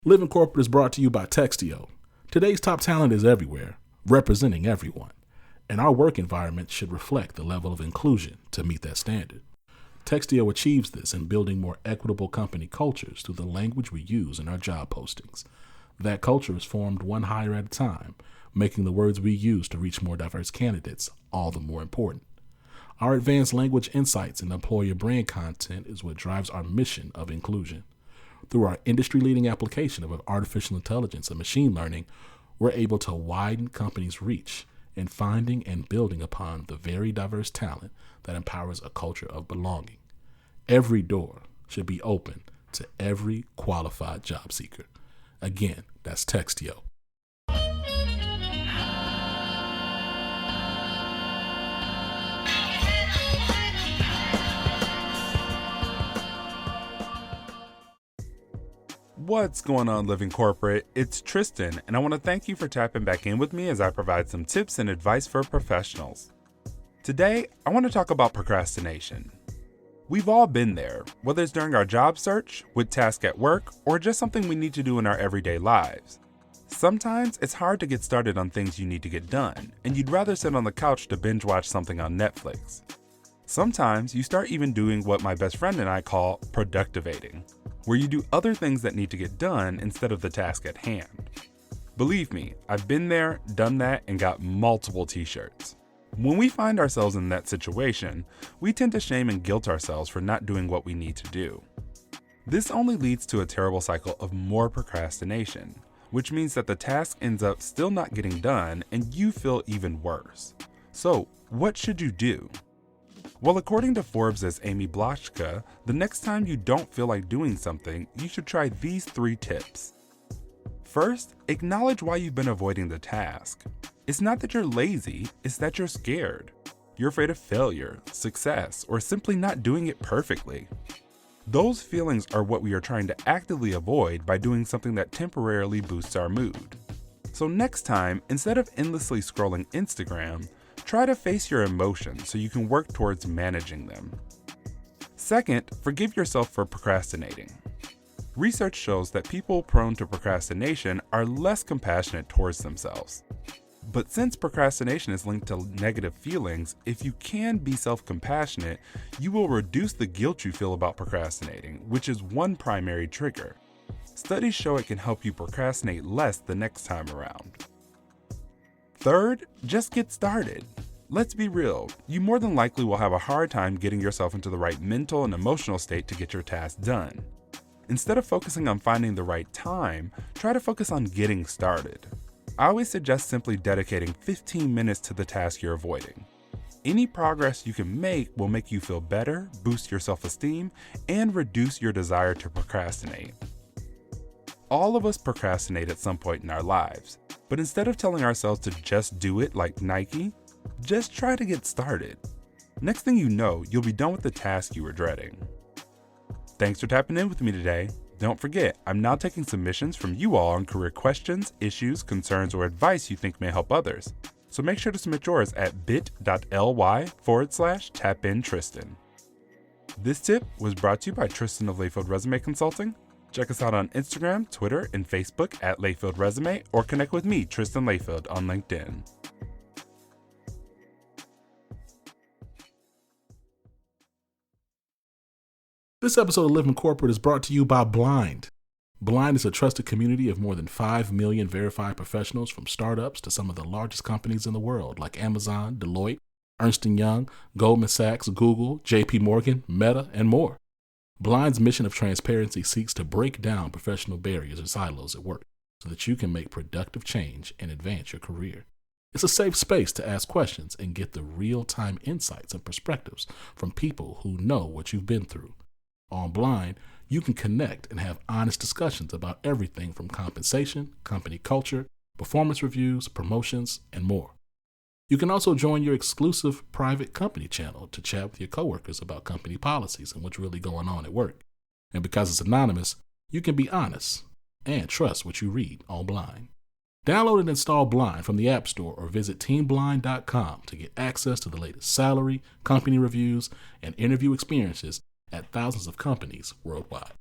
Living Corporate is brought to you by Textio. Today's top talent is everywhere, representing everyone, and our work environment should reflect the level of inclusion to meet that standard. Textio achieves this in building more equitable company cultures through the language we use in our job postings. That culture is formed one hire at a time, making the words we use to reach more diverse candidates all the more important. Our advanced language insights and employer brand content is what drives our mission of inclusion. Through our industry-leading application of artificial intelligence and machine learning, we're able to widen companies' reach in finding and building upon the very diverse talent that empowers a culture of belonging. Every door should be open to every qualified job seeker. Again, that's Textio. What's going on, Living Corporate? It's Tristan, and I want to thank you for tapping back in with me as I provide some tips and advice for professionals. Today, I want to talk about procrastination. We've all been there, whether it's during our job search, with tasks at work, or just something we need to do in our everyday lives. Sometimes it's hard to get started on things you need to get done, and you'd rather sit on the couch to binge watch something on Netflix. Sometimes you start even doing what my best friend and I call productivating, where you do other things that need to get done instead of the task at hand. Believe me, I've been there, done that, and got multiple t-shirts. When we find ourselves in that situation, we tend to shame and guilt ourselves for not doing what we need to do. This only leads to a terrible cycle of more procrastination, which means that the task ends up still not getting done and you feel even worse. So, what should you do? Well, according to Forbes' Amy Blochka, the next time you don't feel like doing something, you should try these 3 tips. First, acknowledge why you've been avoiding the task. It's not that you're lazy, it's that you're scared. You're afraid of failure, success, or simply not doing it perfectly. Those feelings are what we are trying to actively avoid by doing something that temporarily boosts our mood. So next time, instead of endlessly scrolling Instagram, try to face your emotions so you can work towards managing them. Second, forgive yourself for procrastinating. Research shows that people prone to procrastination are less compassionate towards themselves. But since procrastination is linked to negative feelings, if you can be self-compassionate, you will reduce the guilt you feel about procrastinating, which is one primary trigger. Studies show it can help you procrastinate less the next time around. Third, just get started. Let's be real, you more than likely will have a hard time getting yourself into the right mental and emotional state to get your task done. Instead of focusing on finding the right time, try to focus on getting started. I always suggest simply dedicating 15 minutes to the task you're avoiding. Any progress you can make will make you feel better, boost your self-esteem, and reduce your desire to procrastinate. All of us procrastinate at some point in our lives, but instead of telling ourselves to just do it like Nike, just try to get started. Next thing you know, you'll be done with the task you were dreading. Thanks for tapping in with me today. Don't forget, I'm now taking submissions from you all on career questions, issues, concerns, or advice you think may help others. So make sure to submit yours at bit.ly/tapintristan. This tip was brought to you by Tristan of Layfield Resume Consulting. Check us out on Instagram, Twitter, and Facebook at Layfield Resume, or connect with me, Tristan Layfield, on LinkedIn. This episode of Living Corporate is brought to you by Blind. Blind is a trusted community of more than 5 million verified professionals from startups to some of the largest companies in the world like Amazon, Deloitte, Ernst & Young, Goldman Sachs, Google, JP Morgan, Meta, and more. Blind's mission of transparency seeks to break down professional barriers and silos at work so that you can make productive change and advance your career. It's a safe space to ask questions and get the real-time insights and perspectives from people who know what you've been through. On Blind, you can connect and have honest discussions about everything from compensation, company culture, performance reviews, promotions, and more. You can also join your exclusive private company channel to chat with your coworkers about company policies and what's really going on at work. And because it's anonymous, you can be honest and trust what you read on Blind. Download and install Blind from the App Store or visit teamblind.com to get access to the latest salary, company reviews, and interview experiences at thousands of companies worldwide.